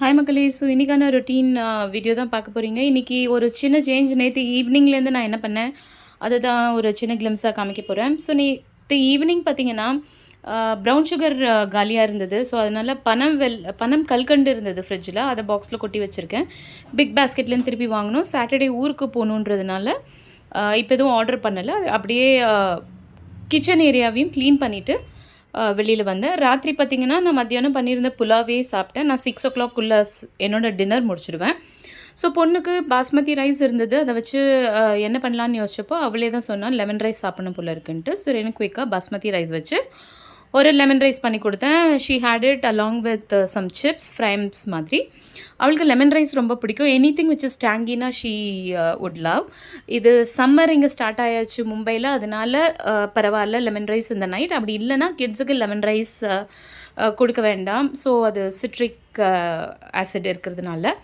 Hi மக்களே! So இன்றைக்கான routine video தான் பார்க்க போகிறீங்க. இன்றைக்கி ஒரு சின்ன சேஞ்ச் நேற்று ஈவினிங்லேருந்து நான் என்ன பண்ணேன், அதுதான் ஒரு சின்ன கிளிம்ஸாக காமிக்க போகிறேன். ஸோ நேற்று ஈவினிங் பார்த்தீங்கன்னா, ப்ரௌன் சுகர் காலியாக இருந்தது. ஸோ அதனால் பனம் கல்கண்டு இருந்தது ஃப்ரிட்ஜில். அதை பாக்ஸில் கொட்டி வச்சுருக்கேன். பிக் பாஸ்கெட்லேருந்து திருப்பி வாங்கணும். சாட்டர்டே ஊருக்கு போகணுன்றதுனால இப்போ எதுவும் ஆர்டர் பண்ணலை. அப்படியே கிச்சன் ஏரியாவையும் க்ளீன் பண்ணிவிட்டு வெளியில் வந்தேன். ராத்திரி பார்த்திங்கன்னா நான் மத்தியானம் பண்ணியிருந்த புலாவே சாப்பிட்டேன். நான் 6 o'clock என்னோடய டின்னர் முடிச்சிடுவேன். ஸோ பொண்ணுக்கு பாஸ்மதி ரைஸ் இருந்தது. அதை வச்சு என்ன பண்ணலான்னு யோசிச்சப்போ அவளே தான் சொன்னான் லெமன் ரைஸ் சாப்பிடணும் போல இருக்குன்ட்டு. ஸோ எனக்கு குயிக்காக பாஸ்மதி ரைஸ் வச்சு ஒரு லெமன் ரைஸ் பண்ணி கொடுத்தேன். She had it along with some chips fryums மாதிரி. அவளுக்கு லெமன் ரைஸ் ரொம்ப பிடிக்கும். எனி திங் விச் இஸ் டேங்கினா ஷீ வுட் லவ். இது சம்மர் இங்கே ஸ்டார்ட் ஆயாச்சு மும்பையில், அதனால பரவாயில்ல லெமன் ரைஸ் இந்த நைட். அப்படி இல்லைனா கிட்ஸுக்கு லெமன் ரைஸ் கொடுக்க வேண்டாம். ஸோ அது சிட்ரிக் ஆசிட் இருக்கிறதுனால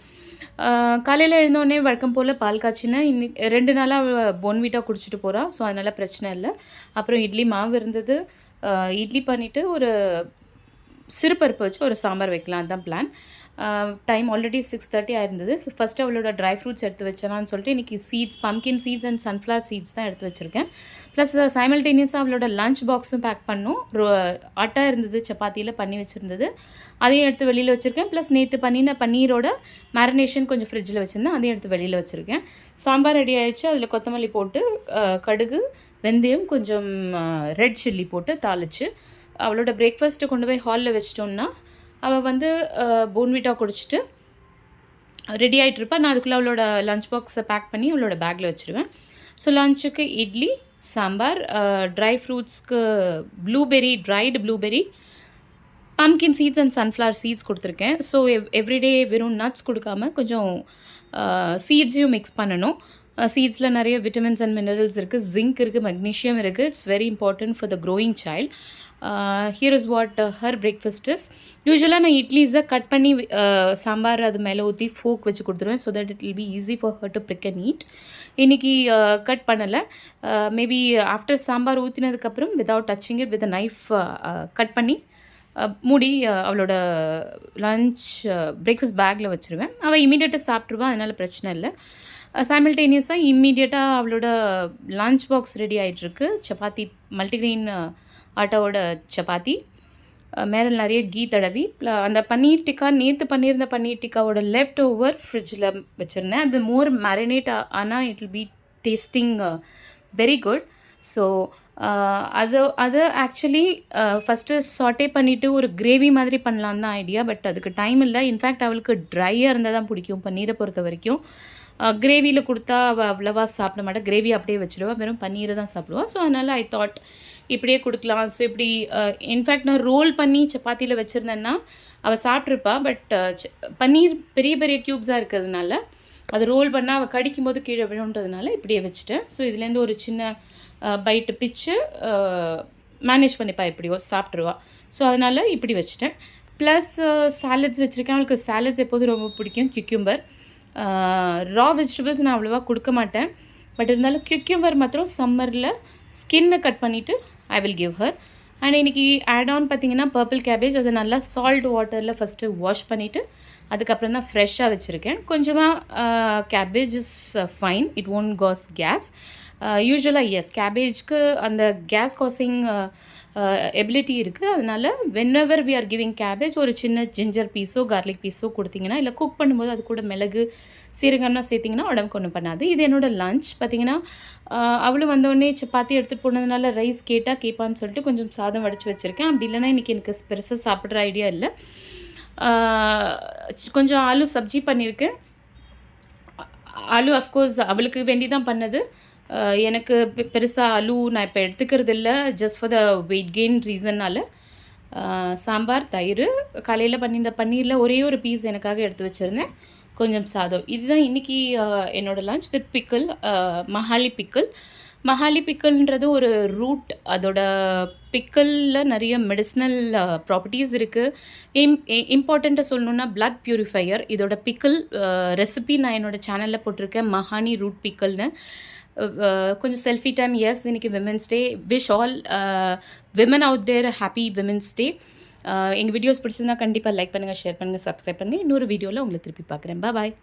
காலையில் எழுந்தோடனே வழக்கம் போல் பால் காய்ச்சினேன். இன்னைக்கு 2 நாளாக போன்விட்டா குடிச்சிட்டு போகிறா. ஸோ அதனால் பிரச்சனை இல்லை. அப்புறம் இட்லி மாவு இருந்தது. இட்லி பண்ணிவிட்டு ஒரு சிறுபருப்பு வச்சு ஒரு சாம்பார் வைக்கலாம், அதுதான் பிளான். டைம் ஆல்ரெடி 6:30 ஆயிருந்தது. ஸோ ஃபஸ்ட்டு அவளோட ட்ரை ஃப்ரூட்ஸ் எடுத்து வச்சலான்னு சொல்லிட்டு இன்றைக்கி seeds, pumpkin seeds and sunflower seeds தான் எடுத்து வச்சுருக்கேன். ப்ளஸ் சைமல்டேனியஸாக அவளோட லஞ்ச் பாக்ஸும் பேக் பண்ணோம். ஆட்டா இருந்தது, சப்பாத்தியில் பண்ணி வச்சுருந்தது, அதையும் எடுத்து வெளியில் வச்சுருக்கேன். ப்ளஸ் நேற்று பண்ணின பன்னீரோட மேரினேஷன் கொஞ்சம் ஃப்ரிட்ஜில் வச்சுருந்தேன், அதையும் எடுத்து வெளியில் வச்சுருக்கேன். சாம்பார் ரெடி ஆகிடுச்சு. அதில் கொத்தமல்லி போட்டு கடுகு, வெந்தயம், கொஞ்சம் ரெட் சில்லி போட்டு தாளித்து அவளோட பிரேக்ஃபாஸ்ட்டு கொண்டு போய் ஹாலில் வச்சிட்டோன்னா அவள் வந்து போன்விட்டா குடிச்சிட்டு ரெடி ஆகிட்ருப்பா. நான் அதுக்குள்ளே அவளோட லஞ்ச் பாக்ஸை பேக் பண்ணி அவளோட பேக்கில் வச்சுருவேன். ஸோ லஞ்சுக்கு இட்லி, சாம்பார், ட்ரை ஃப்ரூட்ஸ்க்கு dried blueberry, pumpkin seeds and sunflower seeds கொடுத்துருக்கேன். ஸோ எவ்ரிடே வெறும் நட்ஸ் கொடுக்காம கொஞ்சம் சீட்ஸையும் மிக்ஸ் பண்ணணும். சீட்ஸில் நிறைய விட்டமின்ஸ் அண்ட் மினரல்ஸ் இருக்குது, ஜிங்க் இருக்குது, மெக்னீஷியம் இருக்குது. It's very important for the growing child. Here is what her breakfast is. யூஸ்வலாக நான் இட்லிஸை கட் பண்ணி சாம்பார் அது மேலே ஊற்றி ஃபோக் வச்சு கொடுத்துருவேன். So that it will be easy for her to pick and eat. இன்றைக்கி கட் பண்ணலை. மேபி ஆஃப்டர் சாம்பார் ஊற்றினதுக்கப்புறம் without touching it with a knife cut பண்ணி மூடி அவளோட லன்ச் பிரேக்ஃபாஸ்ட் பேக்கில் வச்சுருவேன். அவள் இமீடியட்டாக சாப்பிட்ருவான், அதனால் பிரச்சனை இல்லை. சைமல்டேனியஸாக இம்மீடியட்டாக அவளோட லன்ச் பாக்ஸ் ரெடி ஆகிட்டுருக்கு. சப்பாத்தி, மல்டிக்ரெயின் ஆட்டாவோட சப்பாத்தி, மேலே நிறைய கீ தடவி அந்த பன்னீர் டிக்கா, நேற்று பண்ணியிருந்த பன்னீர் டிக்காவோட லெஃப்ட் ஓவர் ஃப்ரிட்ஜில் வச்சுருந்தேன். அது மோர் மேரினேட் ஆனால் it will B tasting very good. So அது ஆக்சுவலி ஃபஸ்ட்டு சாட்டே பண்ணிவிட்டு ஒரு கிரேவி மாதிரி பண்ணலான் தான் ஐடியா. பட் அதுக்கு டைம் இல்லை. இன்ஃபேக்ட் அவளுக்கு ட்ரையாக இருந்தால் தான் பிடிக்கும் பன்னீரை பொறுத்த வரைக்கும். கிரேவியில் கொடுத்தா அவள் அவ்வளோவா சாப்பிட மாட்டேன். கிரேவி அப்படியே வச்சுடுவா, வெறும் பன்னீரை தான் சாப்பிடுவாள். ஸோ அதனால் ஐ தாட் இப்படியே கொடுக்கலாம். ஸோ இப்படி இன்ஃபேக்ட் நான் ரோல் பண்ணி சப்பாத்தியில் வச்சுருந்தேன்னா அவள் சாப்பிட்ருப்பா. பட் பன்னீர் பெரிய பெரிய க்யூப்ஸாக இருக்கிறதுனால அது ரோல் பண்ணால் அவள் கடிக்கும் போது கீழே விழுன்றதுனால இப்படியே வச்சுட்டேன். ஸோ இதுலேருந்து ஒரு சின்ன பைட்டு பிச்சு மேனேஜ் பண்ணிப்பா, எப்படியோ சாப்பிட்ருவா. ஸோ அதனால் இப்படி வச்சுட்டேன். ப்ளஸ் சாலட்ஸ் வச்சுருக்கேன். அவளுக்கு சாலட்ஸ் எப்போதும் ரொம்ப பிடிக்கும். கியூக்யூம்பர், ரா வெஜிடபிள்ஸ் நான் அவ்வளோவா கொடுக்க மாட்டேன். பட் இருந்தாலும் கியூக்யூம்பர் மாத்திரம் சம்மரில் ஸ்கின்னை கட் பண்ணிவிட்டு I will give her. And இன்றைக்கி ஆட் ஆன் பார்த்திங்கன்னா பர்பிள் கேபேஜ். அதை நல்லா சால்ட் வாட்டரில் ஃபஸ்ட்டு வாஷ் பண்ணிவிட்டு அதுக்கப்புறம் தான் ஃப்ரெஷ்ஷாக வச்சுருக்கேன். கொஞ்சமாக cabbage is fine, it won't cause gas. யூஸ்வலாக எஸ், கேபேஜ்க்கு அந்த கேஸ் காசிங் எபிலிட்டி இருக்குது. அதனால் whenever we are giving cabbage ஒரு சின்ன ஜிஞ்சர் பீஸோ கார்லிக் பீஸோ கொடுத்திங்கன்னா, இல்லை குக் பண்ணும்போது அது கூட மிளகு சீரகம்லாம் சேர்த்திங்கன்னா உடம்புக்கு ஒன்றும் பண்ணாது. இது என்னோடய லஞ்ச். பார்த்திங்கன்னா அவளும் வந்தோடனே சப்பாத்தி எடுத்துகிட்டு போனதுனால ரைஸ் கேட்பான்னு சொல்லிட்டு கொஞ்சம் சாதம் வடித்து வச்சுருக்கேன். அப்படி இல்லைனா இன்றைக்கி எனக்கு பெருசாக சாப்பிட்ற ஐடியா இல்லை. கொஞ்சம் ஆலு சப்ஜி பண்ணியிருக்கேன். ஆலு அஃப்கோர்ஸ் அவளுக்கு வேண்டி தான் பண்ணது. எனக்கு பெருசாக ஆலு நான் இப்போ எடுத்துக்கிறது இல்லை, just for the weight gain ரீசன்னால். சாம்பார், தயிர், காலையில் பண்ணியிருந்த பன்னீரில் ஒரே ஒரு பீஸ் எனக்காக எடுத்து வச்சுருந்தேன், கொஞ்சம் சாதம். இதுதான் இன்றைக்கி என்னோடய லஞ்ச் வித் பிக்கிள், மஹாலி பிக்கிள்ன்றது ஒரு ரூட். அதோட பிக்கிளில் நிறைய மெடிசினல் ப்ராப்பர்ட்டிஸ் இருக்குது. இம்பார்ட்டண்ட்டாக சொல்லணுன்னா பிளட் ப்யூரிஃபையர். இதோட பிக்கிள் ரெசிபி நான் என்னோடய சேனலில் போட்டிருக்கேன், மஹானி ரூட் பிக்கிள்னு. கொஞ்சம் செல்ஃபி டைம். எஸ், இன்றைக்கி women's day. Wish all women out there happy women's day. எங்கள் வீடியோஸ் பிடிச்சதுன்னா கண்டிப்பாக லைக் பண்ணுங்கள், ஷேர் பண்ணுங்கள், சப்ஸ்கிரைப் பண்ணுங்கள். இன்னொரு வீடியோவில் உங்களை திருப்பி பார்க்குறேன். பாய்.